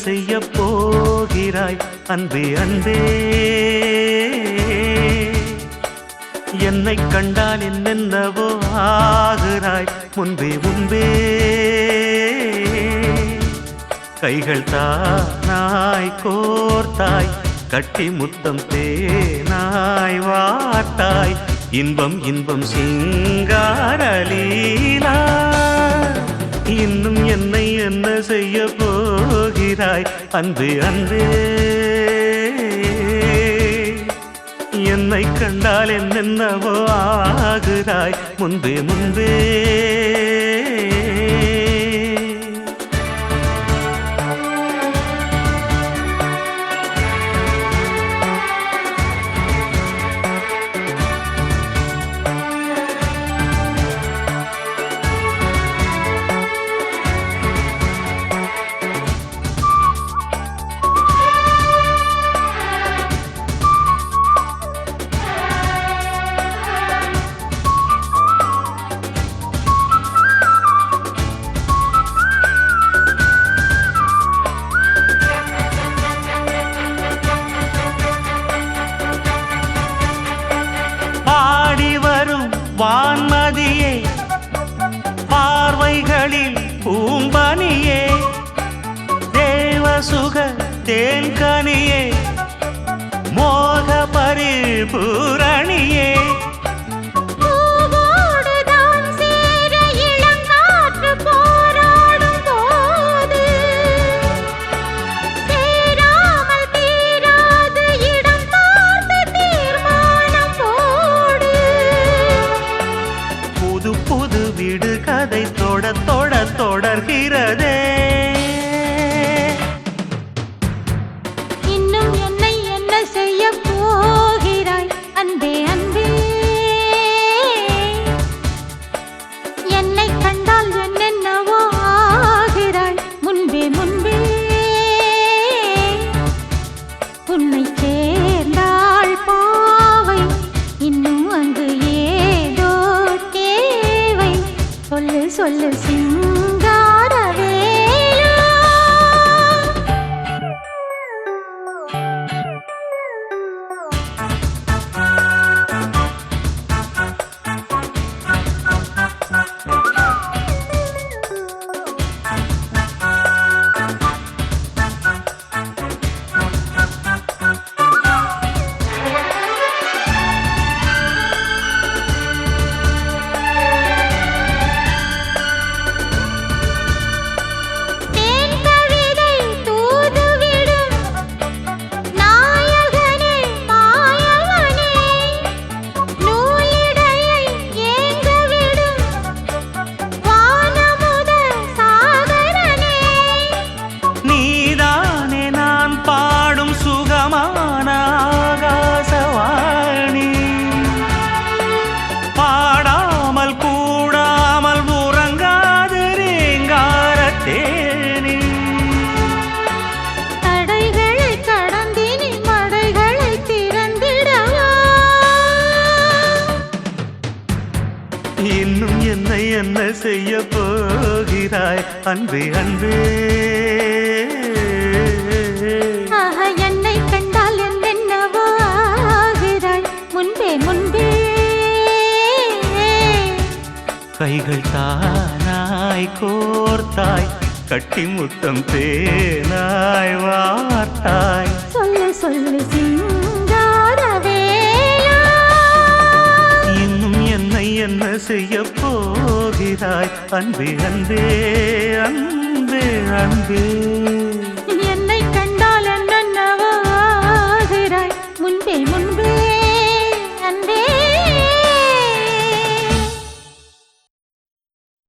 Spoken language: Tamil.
செய்ய போகிறாய் அன்பே அன்பே? என்னை கண்டால் என்னென்னவோ ஆகிறாய் முன்பே முன்பே. கைகள் தானாய் கோர்த்தாய், கட்டி முத்தம் தேனாய் வார்த்தாய், இன்பம் இன்பம் சிங்காரலீலா. இன்னும் என்னை என்ன செய்ய போகிறாய் அன்பே அன்பே? என்னை கண்டால் என்னென்னவோ ஆகிறாய் முன்பே முன்பே. வான்மதியே, பார்வைகளில் பூம்பனியே, தேவசுக தேன்கனியே, மோக பரிபூரணியே. புது விடு கதை தொட தொட தொடர்கிறதே. இன்னும் என்னை என்ன செய்ய போகிறாய் அன்பே அன்பே? என்னை கண்டால் என்னென்னவோ ஆகிறாய் முன்பே முன்பே. உன்னை சேர்ந்தாள் பாவை, இன்னும் அங்கு ஏதோ தேவை. சொல்லு சொல்லு சிங்காரவேலா. இன்னும் என்னை என்ன செய்ய போகிறாய் அன்பே அன்பே? என்னை கண்டால் என்னென்னவோ ஆகிறாய் முன்பே முன்பே. கைகள் தானாய் கோர்த்தாய், கட்டி முத்தம் தேனாய் வார்த்தாய். சொல்லு சொல்லு சிங்காரவேலா. இன்னும் என்னை என்ன செய்ய போகிறாய் அன்பே அன்பே அன்பே அன்பே? என்னை கண்டால் என்னென்னவோ ஆகிறாய் முன்பே முன்பே.